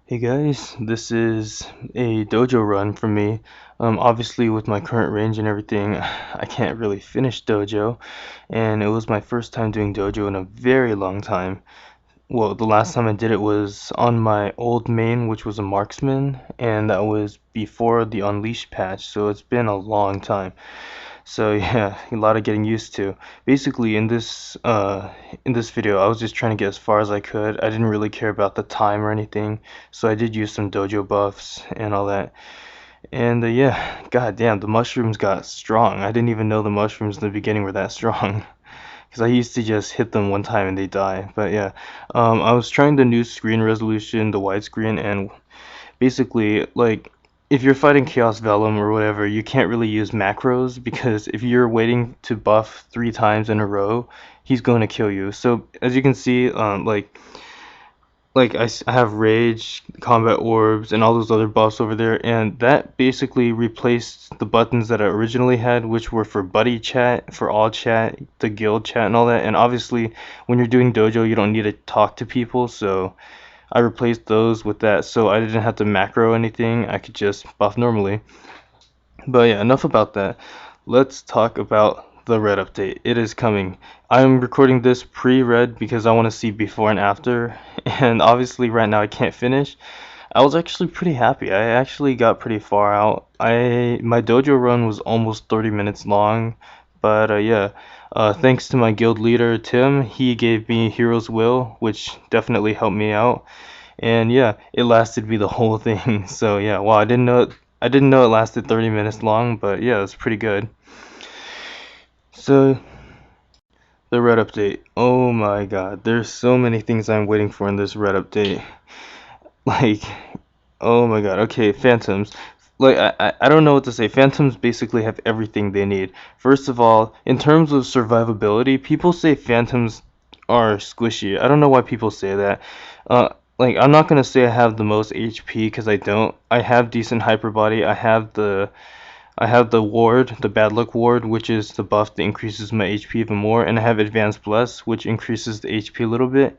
Hey guys, this is a dojo run for me. Obviously with my current range and everything, I can't really finish dojo, and it was my first time doing dojo in a very long time. Well, the last time I did it was on my old main, which was a marksman, and that was before the Unleashed patch, so it's been a long time. So yeah, a lot of getting used to. Basically, in this video, I was just trying to get as far as I could. I didn't really care about the time or anything, so I did use some dojo buffs and all that. And yeah, god damn, the mushrooms got strong. I didn't even know the mushrooms in the beginning were that strong. Because I used to just hit them one time and they die. But yeah, I was trying the new screen resolution, the widescreen, and basically, like, if you're fighting Chaos Vellum or whatever, you can't really use macros because if you're waiting to buff 3 times in a row, he's going to kill you. So as you can see, I have Rage, Combat Orbs, and all those other buffs over there, and that basically replaced the buttons that I originally had, which were for buddy chat, for all chat, the guild chat, and all that. And obviously, when you're doing dojo, you don't need to talk to people, so I replaced those with that so I didn't have to macro anything. I could just buff normally. But yeah, enough about that. Let's talk about the red update. It is coming. I'm recording this pre-red because I want to see before and after. And obviously right now I can't finish. I was actually pretty happy. I actually got pretty far out. My dojo run was almost 30 minutes long, but yeah. Thanks to my guild leader Tim, he gave me Hero's Will, which definitely helped me out. And yeah, it lasted me the whole thing. So yeah, wow, I didn't know it lasted 30 minutes long, but yeah, it's pretty good. So the red update. Oh my god, there's so many things I'm waiting for in this red update. Like, oh my god. Okay, Phantoms. Like I don't know what to say. Phantoms basically have everything they need. First of all, in terms of survivability, people say Phantoms are squishy. I don't know why people say that. Uh, like I'm not gonna say I have the most HP because I don't. I have decent hyper body. I have the ward, the bad luck ward, which is the buff that increases my HP even more, and I have advanced bless, which increases the HP a little bit.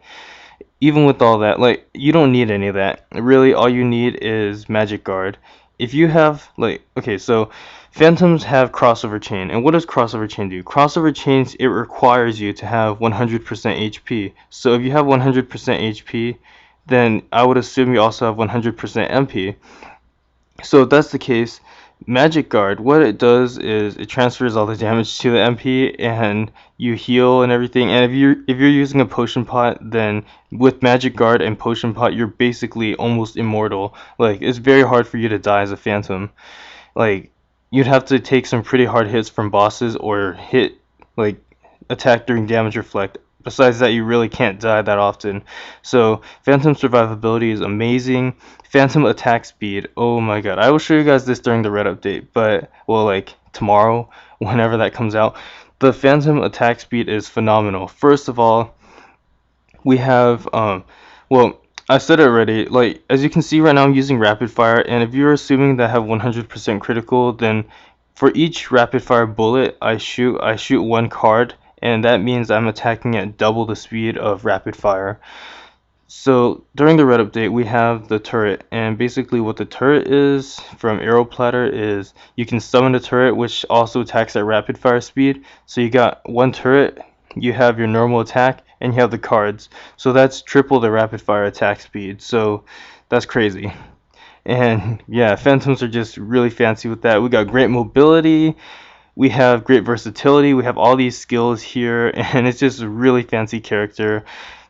Even with all that, like, you don't need any of that. Really, all you need is magic guard. If you have, like, okay, so phantoms have crossover chain, and what does crossover chain do? Crossover chains, it requires you to have 100% HP. So if you have 100% HP, then I would assume you also have 100% MP. So if that's the case, Magic Guard, what it does is it transfers all the damage to the MP and you heal and everything. And if you're using a potion pot, then with Magic Guard and potion pot, you're basically almost immortal. Like, it's very hard for you to die as a phantom. Like, you'd have to take some pretty hard hits from bosses or hit, like, attack during damage reflect. Besides that, you really can't die that often. So Phantom survivability is amazing. Phantom attack speed, oh my god. I will show you guys this during the red update, but, well, like, tomorrow, whenever that comes out. The Phantom attack speed is phenomenal. First of all, we have, well, I said it already, like, as you can see right now I'm using rapid fire, and if you're assuming that I have 100% critical, then for each rapid fire bullet I shoot one card, and that means I'm attacking at double the speed of rapid fire. So during the red update we have the turret, and basically what the turret is from Arrow Platter is you can summon a turret which also attacks at rapid fire speed. So you got one turret, you have your normal attack, and you have the cards. So that's triple the rapid fire attack speed. So that's crazy. And yeah, phantoms are just really fancy with that. We got great mobility, we have great versatility, we have all these skills here, and it's just a really fancy character.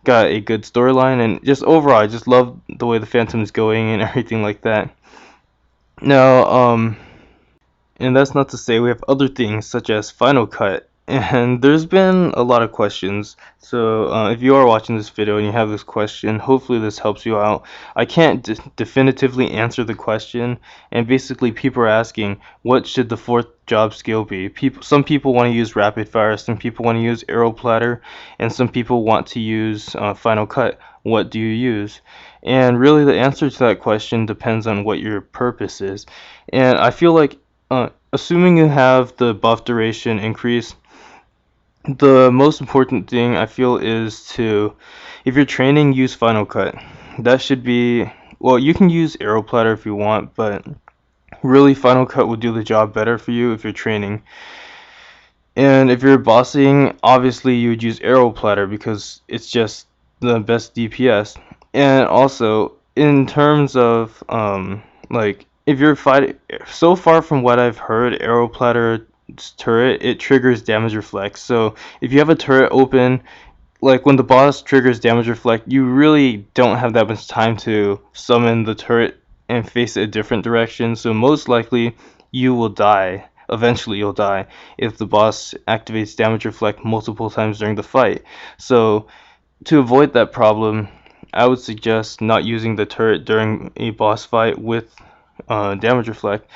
Got a good storyline, and just overall, I just love the way the Phantom is going and everything like that. Now, and that's not to say we have other things such as Final Cut. And there's been a lot of questions. So if you are watching this video and you have this question, hopefully this helps you out. I can't definitively answer the question. And basically people are asking, what should the fourth job skill be? Some people want to use Rapid Fire, some people want to use Arrow Platter, and some people want to use Final Cut. What do you use? And really the answer to that question depends on what your purpose is. And I feel like assuming you have the buff duration increase, the most important thing I feel is to, if you're training, use Final Cut. That should be well, you can use Arrow Platter if you want, but really Final Cut will do the job better for you if you're training. And if you're bossing, obviously you would use Arrow Platter because it's just the best DPS. And also, in terms of like if you're fighting, so far from what I've heard, Arrow Platter turret, it triggers damage reflect. So if you have a turret open, like when the boss triggers damage reflect, you really don't have that much time to summon the turret and face it a different direction. So most likely you will die. Eventually you'll die if the boss activates damage reflect multiple times during the fight. So to avoid that problem, I would suggest not using the turret during a boss fight with damage reflect,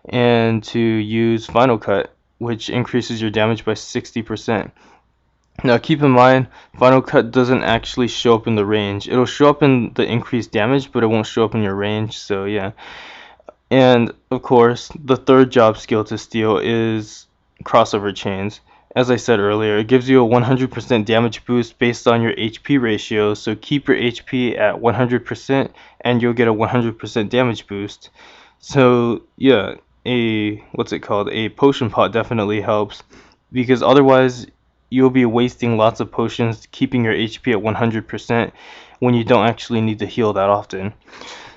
and to use Final Cut, which increases your damage by 60%. Now keep in mind, Final Cut doesn't actually show up in the range. It'll show up in the increased damage, but it won't show up in your range, so yeah. And of course, the third job skill to steal is crossover chains. As I said earlier, it gives you a 100% damage boost based on your HP ratio, so keep your HP at 100% and you'll get a 100% damage boost. So yeah, a potion pot definitely helps, because otherwise you'll be wasting lots of potions keeping your HP at 100% when you don't actually need to heal that often.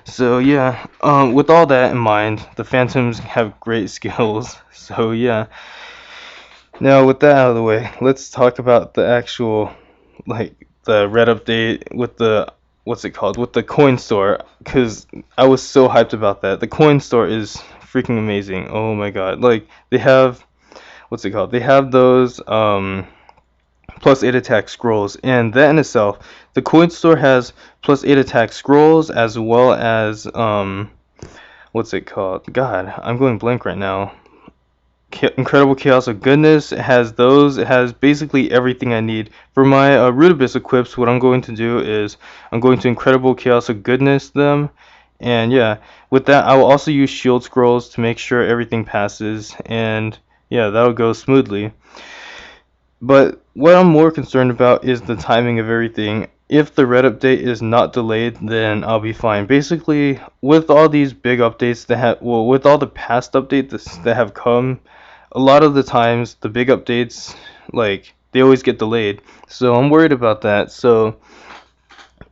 So yeah, with all that in mind, the Phantoms have great skills. So yeah. Now with that out of the way, let's talk about the actual, like, the red update with the with the coin store, because I was so hyped about that. The coin store is freaking amazing. Oh my god. Like they have they have those +8 attack scrolls, and that in itself, the coin store has +8 attack scrolls as well as God, I'm going blank right now. Incredible Chaos of Goodness. It has those. It has basically everything I need. For my Rudibus equips, what I'm going to do is I'm going to Incredible Chaos of Goodness them. And yeah, with that, I will also use Shield Scrolls to make sure everything passes. And yeah, that'll go smoothly. But what I'm more concerned about is the timing of everything. If the red update is not delayed, then I'll be fine. Basically, with all these big updates with all the past updates that have come, a lot of the times the big updates, like, they always get delayed. So I'm worried about that. So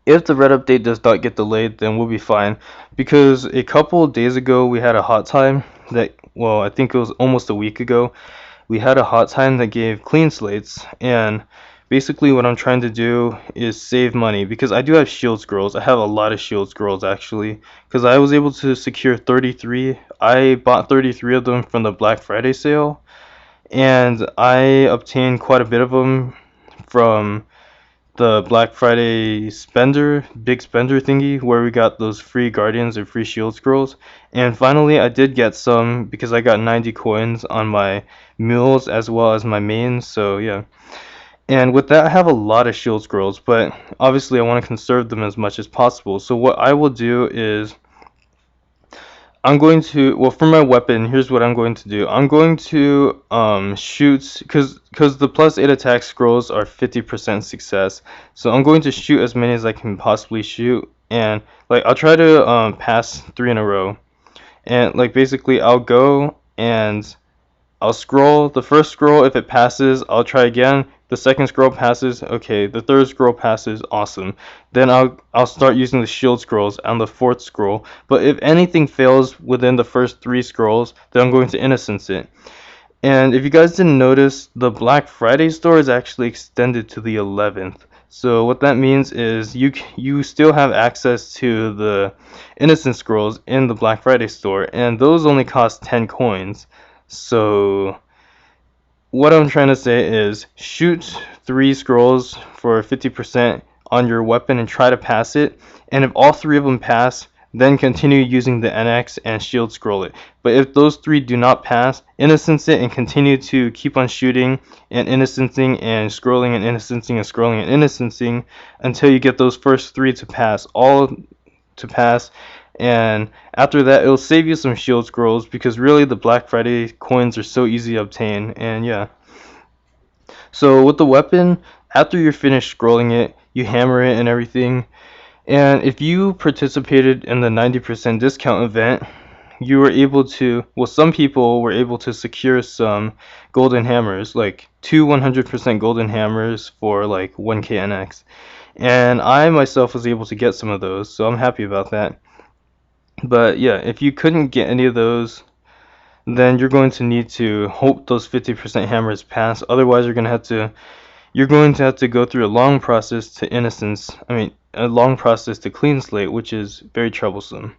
if the red update does not get delayed, then we'll be fine. Because a couple of days ago we had a hot time I think it was almost a week ago. We had a hot time that gave clean slates, and basically what I'm trying to do is save money, because I do have shield scrolls. I have a lot of shield scrolls actually, because I was able to secure 33. I bought 33 of them from the Black Friday sale, and I obtained quite a bit of them from the Black Friday big spender thingy, where we got those free guardians and free shield scrolls. And finally I did get some because I got 90 coins on my mules as well as my mains, so yeah. And with that, I have a lot of shield scrolls, but obviously I want to conserve them as much as possible. So what I will do is I'm going to, well, for my weapon, here's what I'm going to do. I'm going to shoot, because the +8 attack scrolls are 50% success. So I'm going to shoot as many as I can possibly shoot, and like I'll try to pass 3 in a row. And like basically I'll go and I'll scroll. The first scroll, if it passes, I'll try again. The second scroll passes, okay. The third scroll passes, awesome. Then I'll start using the shield scrolls on the fourth scroll. But if anything fails within the first 3 scrolls, then I'm going to innocence it. And if you guys didn't notice, the Black Friday store is actually extended to the 11th. So what that means is you still have access to the innocent scrolls in the Black Friday store, and those only cost 10 coins. So what I'm trying to say is shoot 3 scrolls for 50% on your weapon and try to pass it. And if all 3 of them pass, then continue using the NX and shield scroll it. But if those 3 do not pass, innocence it and continue to keep on shooting and innocencing and scrolling and innocencing and scrolling and innocencing until you get those first 3 to pass, all to pass. And after that, it'll save you some shield scrolls, because really the Black Friday coins are so easy to obtain. And yeah, so with the weapon, after you're finished scrolling it, you hammer it and everything, And if you participated in the 90% discount event, you were able to, well, some people were able to secure some golden hammers, like two 100% golden hammers for like 1k NX. And I myself was able to get some of those, so I'm happy about that. But yeah, if you couldn't get any of those, then you're going to need to hope those 50% hammers pass. Otherwise, you're going to have to go through a long process to innocence. I mean, a long process to clean slate, which is very troublesome.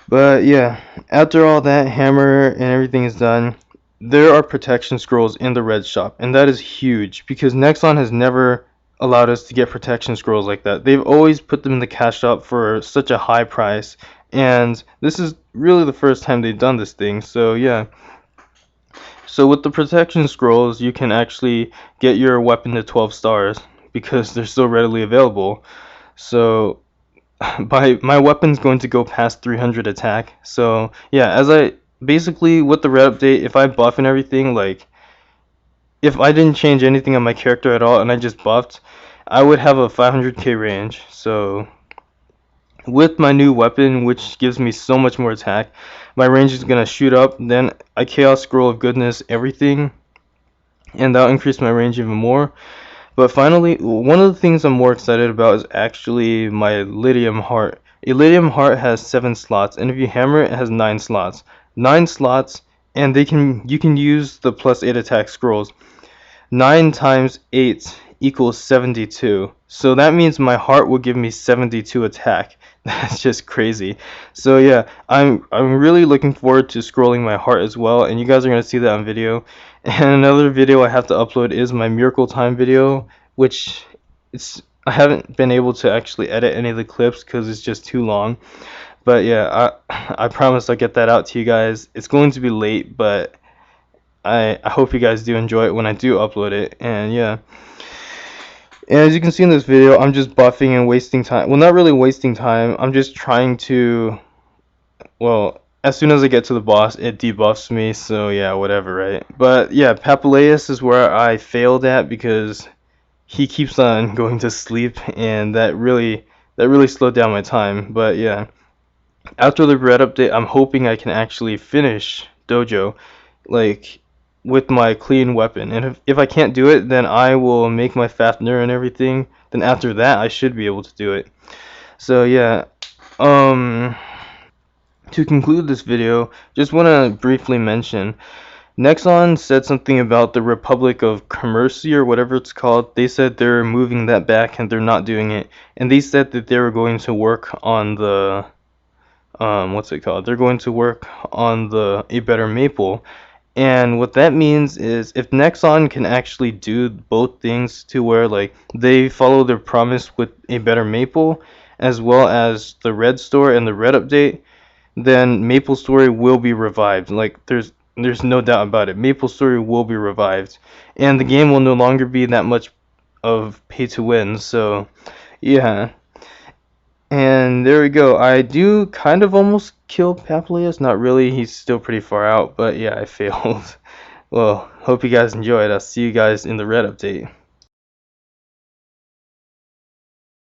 But yeah, after all that hammer and everything is done, there are protection scrolls in the red shop, and that is huge because Nexon has never allowed us to get protection scrolls like that. They've always put them in the cash shop for such a high price, and this is really the first time they've done this thing. So yeah. So with the protection scrolls, you can actually get your weapon to 12 stars because they're so readily available. So my weapon's going to go past 300 attack. So yeah, as I basically with the red update, if I buff and everything, like if I didn't change anything on my character at all and I just buffed, I would have a 500k range. So with my new weapon, which gives me so much more attack, my range is gonna shoot up. Then I chaos scroll of goodness everything, and that'll increase my range even more. But finally, one of the things I'm more excited about is actually my Lydium Heart. A Lydium Heart has 7 slots, and if you hammer it, it has 9 slots. 9 slots, and you can use the +8 attack scrolls. 9 times 8 equals 72. So that means my heart will give me 72 attack. That's just crazy. So yeah, I'm really looking forward to scrolling my heart as well, and you guys are gonna see that on video. And another video I have to upload is my Miracle Time video, which I haven't been able to actually edit any of the clips because it's just too long. But yeah, I promise I'll get that out to you guys. It's going to be late, but I hope you guys do enjoy it when I do upload it. And yeah. And as you can see in this video, I'm just buffing and wasting time. Well, not really wasting time. I'm just trying to, well, as soon as I get to the boss, it debuffs me. So yeah, whatever, right? But yeah, Papaleus is where I failed at because he keeps on going to sleep, and that really slowed down my time. But yeah, after the red update, I'm hoping I can actually finish Dojo, like with my clean weapon. And if I can't do it, then I will make my Fafnir and everything. Then after that, I should be able to do it. So yeah, um, to conclude this video, just want to briefly mention Nexon said something about the Republic of Commercy or whatever it's called. They said they're moving that back and they're not doing it. And they said that they were going to work on the what's it called? They're going to work on the a better maple. And what that means is if Nexon can actually do both things to where like they follow their promise with a better maple as well as the red store and the red update, then Maple Story will be revived. Like there's no doubt about it. Maple Story will be revived. And the game will no longer be that much of pay to win. So yeah. And there we go. I do kind of almost kill Papalius. Not really. He's still pretty far out. But yeah, I failed. Well, hope you guys enjoyed. I'll see you guys in the red update.